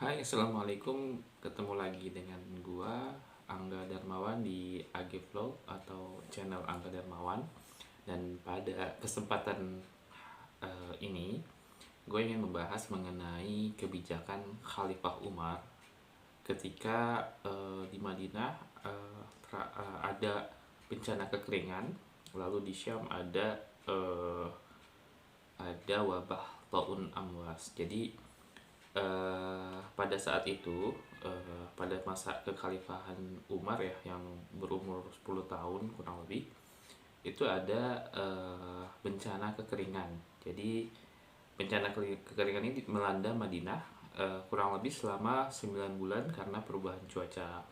Hai, assalamualaikum. Ketemu lagi dengan gua Angga Darmawan di AG Vlog atau channel Angga Darmawan. Dan pada kesempatan ini, gue ingin membahas mengenai kebijakan Khalifah Umar ketika di Madinah ada bencana kekeringan, lalu di Syam ada wabah taun amwas. Jadi pada saat itu, pada masa kekhalifahan Umar ya, yang berumur 10 tahun kurang lebih, itu ada bencana kekeringan. Jadi bencana kekeringan ini melanda Madinah kurang lebih selama 9 bulan karena perubahan cuaca.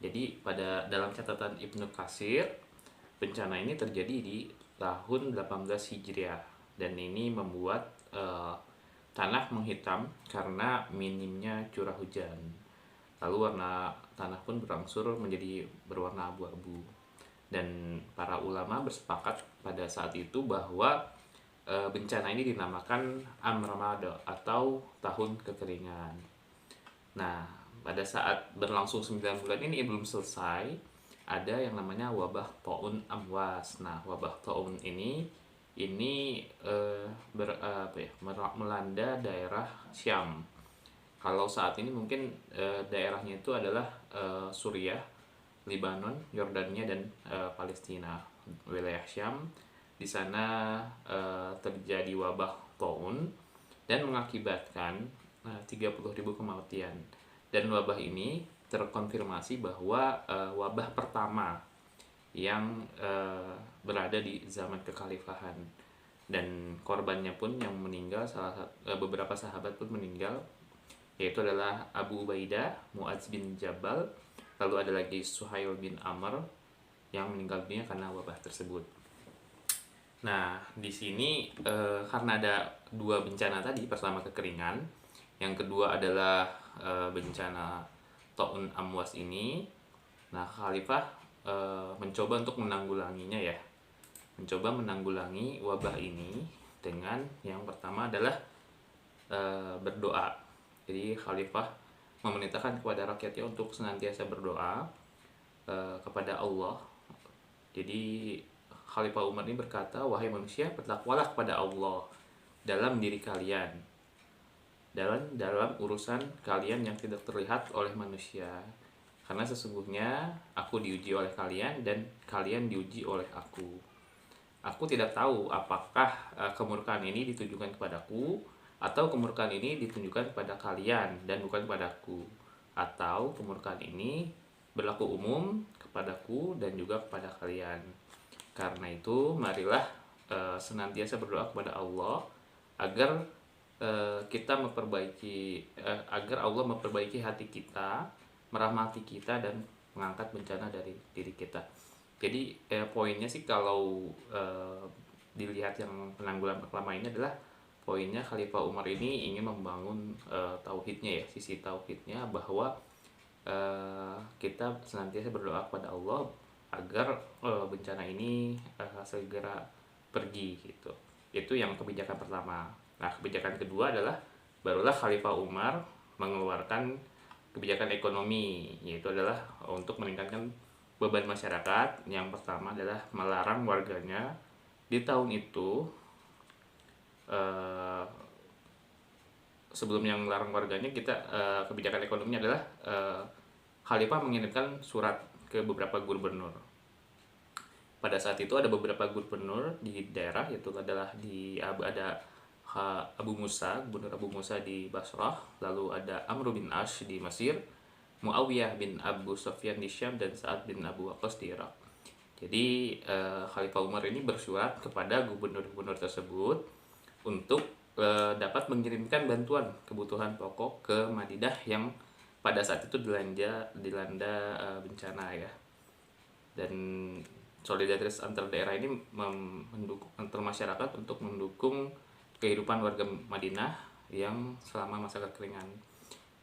Jadi dalam catatan Ibnu Katsir, bencana ini terjadi di tahun 18 Hijriah, dan ini membuat tanah menghitam karena minimnya curah hujan. Lalu warna tanah pun berangsur menjadi berwarna abu-abu. Dan para ulama bersepakat pada saat itu bahwa bencana ini dinamakan Am Ramada atau tahun kekeringan. Nah, pada saat berlangsung 9 bulan ini belum selesai, ada yang namanya wabah taun amwas. Nah, wabah taun ini melanda daerah Syam. Kalau saat ini mungkin daerahnya itu adalah Suriah, Lebanon, Yordania, dan Palestina. Wilayah Syam di sana terjadi wabah taun dan mengakibatkan 30.000 kematian. Dan wabah ini terkonfirmasi bahwa wabah pertama yang berada di zaman kekhalifahan, dan korbannya pun yang meninggal beberapa sahabat pun meninggal, yaitu adalah Abu Ubaidah, Mu'adz bin Jabal, lalu ada lagi Suhail bin Amr yang meninggal dunia karena wabah tersebut. Nah, di sini karena ada dua bencana tadi, pertama kekeringan, yang kedua adalah bencana taun amwas ini. Nah, khalifah mencoba untuk menanggulanginya ya. Mencoba menanggulangi wabah ini dengan yang pertama adalah berdoa. Jadi khalifah memerintahkan kepada rakyatnya untuk senantiasa berdoa kepada Allah. Jadi Khalifah Umar ini berkata, "Wahai manusia, bertakwalah kepada Allah dalam diri kalian, dalam urusan kalian yang tidak terlihat oleh manusia. Karena sesungguhnya aku diuji oleh kalian dan kalian diuji oleh aku. Aku tidak tahu apakah kemurkaan ini ditujukan kepadaku atau kemurkaan ini ditunjukkan kepada kalian dan bukan kepadaku, atau kemurkaan ini berlaku umum kepadaku dan juga kepada kalian. Karena itu marilah senantiasa berdoa kepada Allah agar agar Allah memperbaiki hati kita, merahmati kita, dan mengangkat bencana dari diri kita." Jadi poinnya sih kalau dilihat yang penanggulangan pertama ini adalah poinnya Khalifah Umar ini ingin membangun tauhidnya ya, sisi tauhidnya, bahwa kita senantiasa berdoa kepada Allah agar bencana ini segera pergi gitu. Itu yang kebijakan pertama. Nah, kebijakan kedua adalah barulah Khalifah Umar mengeluarkan kebijakan ekonomi, yaitu adalah untuk meningkatkan beban masyarakat. Yang pertama adalah melarang warganya di tahun itu, sebelum yang melarang warganya, kebijakan ekonominya adalah Khalifah mengirimkan surat ke beberapa gubernur. Pada saat itu ada beberapa gubernur di daerah, yaitu adalah ada Abu Musa, gubernur Abu Musa di Basrah, lalu ada Amr bin Ash di Mesir, Muawiyah bin Abu Sufyan di Syam, dan Sa'ad bin Abu Waqqas di Irak. Jadi Khalifah Umar ini bersurat kepada gubernur-gubernur tersebut untuk dapat mengirimkan bantuan kebutuhan pokok ke Madinah yang pada saat itu dilanda bencana ya. Dan solidaritas antar daerah ini mendukung antar masyarakat untuk mendukung kehidupan warga Madinah yang selama masa kekeringan.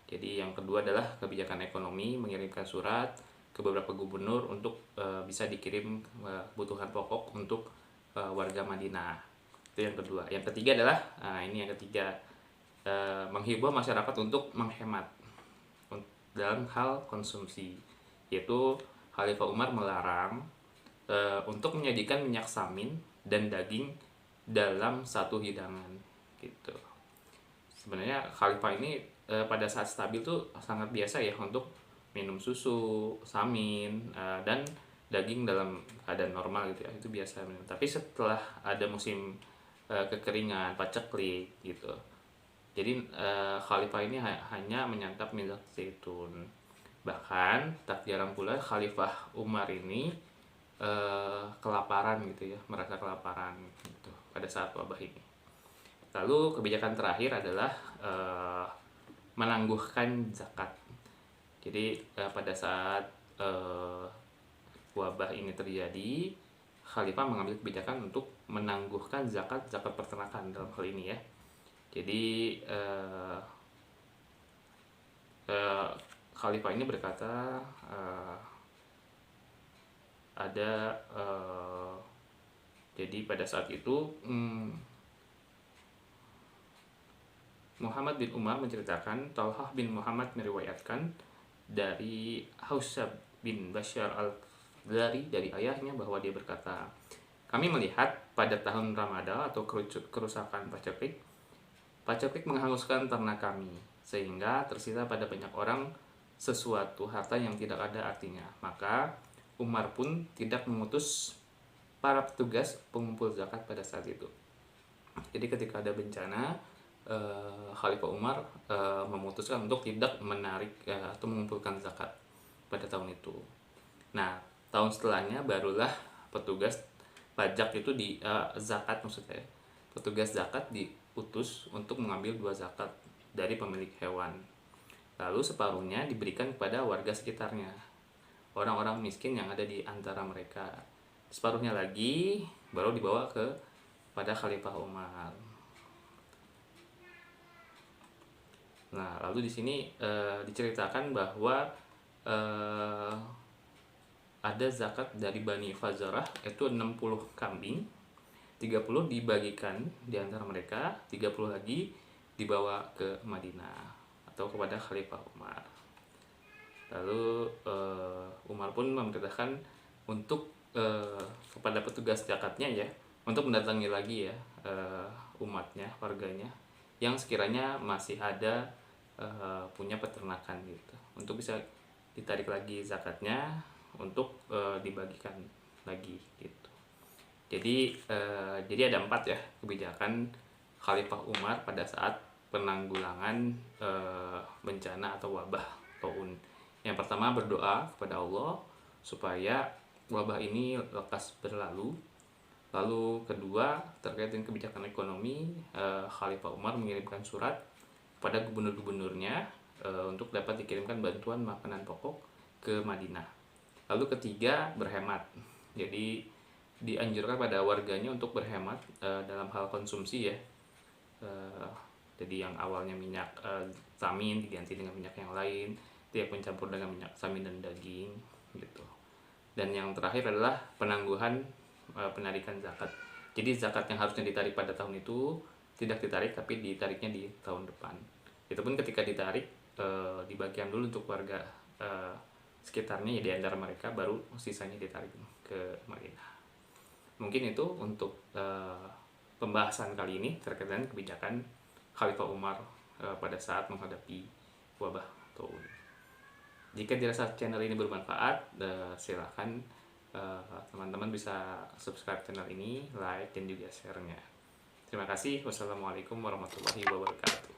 Jadi yang kedua adalah kebijakan ekonomi, mengirimkan surat ke beberapa gubernur untuk bisa dikirim kebutuhan pokok untuk warga Madinah. Itu yang kedua. Yang ketiga adalah ini yang ketiga, menghimbau masyarakat untuk menghemat dalam hal konsumsi, yaitu Khalifah Umar melarang untuk menyajikan minyak samin dan daging dalam satu hidangan gitu. Sebenarnya Khalifah ini pada saat stabil tuh sangat biasa ya untuk minum susu, samin, dan daging dalam keadaan normal gitu ya, itu biasa minum. Tapi setelah ada musim kekeringan, paceklik gitu, jadi Khalifah ini hanya menyantap minyak zaitun. Bahkan tak jarang pula Khalifah Umar ini kelaparan gitu ya, merasa kelaparan gitu pada saat wabah ini. Lalu kebijakan terakhir adalah menangguhkan zakat. Jadi pada saat wabah ini terjadi, Khalifah mengambil kebijakan untuk menangguhkan zakat peternakan dalam hal ini ya. Jadi Khalifah ini berkata jadi pada saat itu Muhammad bin Umar menceritakan, Talhah bin Muhammad meriwayatkan dari Hausab bin Bashar al-Dari dari ayahnya bahwa dia berkata, kami melihat pada tahun Ramadan atau kerusakan paceklik menghanguskan ternak kami, sehingga tersisa pada banyak orang sesuatu harta yang tidak ada artinya. Maka Umar pun tidak mengutus para petugas pengumpul zakat pada saat itu. Jadi ketika ada bencana, Khalifah Umar memutuskan untuk tidak menarik atau mengumpulkan zakat pada tahun itu. Nah, tahun setelahnya barulah petugas pajak itu zakat maksudnya. Petugas zakat diutus untuk mengambil 2 zakat dari pemilik hewan. Lalu separuhnya diberikan kepada warga sekitarnya, orang-orang miskin yang ada di antara mereka. Separuhnya lagi baru dibawa pada Khalifah Umar. Nah, lalu di sini diceritakan bahwa ada zakat dari Bani Fazarah, itu 60 kambing, 30 dibagikan di antara mereka, 30 lagi dibawa ke Madinah atau kepada Khalifah Umar. Lalu Umar pun memerintahkan untuk kepada petugas zakatnya ya, untuk mendatangi lagi ya umatnya, warganya yang sekiranya masih ada punya peternakan gitu, untuk bisa ditarik lagi zakatnya untuk dibagikan lagi gitu. Jadi ada 4 ya kebijakan Khalifah Umar pada saat penanggulangan bencana atau wabah taun. Yang pertama, berdoa kepada Allah supaya wabah ini lekas berlalu. Lalu kedua, terkait dengan kebijakan ekonomi, Khalifah Umar mengirimkan surat pada gubernur-gubernurnya untuk dapat dikirimkan bantuan makanan pokok ke Madinah. Lalu ketiga, berhemat. Jadi dianjurkan pada warganya untuk berhemat dalam hal konsumsi ya. Jadi yang awalnya minyak samin diganti dengan minyak yang lain, tidak mencampur dengan minyak samin dan daging gitu. Dan yang terakhir adalah penangguhan penarikan zakat. Jadi zakat yang harusnya ditarik pada tahun itu tidak ditarik, tapi ditariknya di tahun depan. Itu pun ketika ditarik dibagikan dulu untuk warga sekitarnya ya, di antara mereka, baru sisanya ditarik ke Madinah. Mungkin itu untuk pembahasan kali ini terkait dengan kebijakan Khalifah Umar pada saat menghadapi wabah taun. Jika dirasa channel ini bermanfaat, silakan teman-teman bisa subscribe channel ini, like, dan juga share-nya. Terima kasih. Wassalamualaikum warahmatullahi wabarakatuh.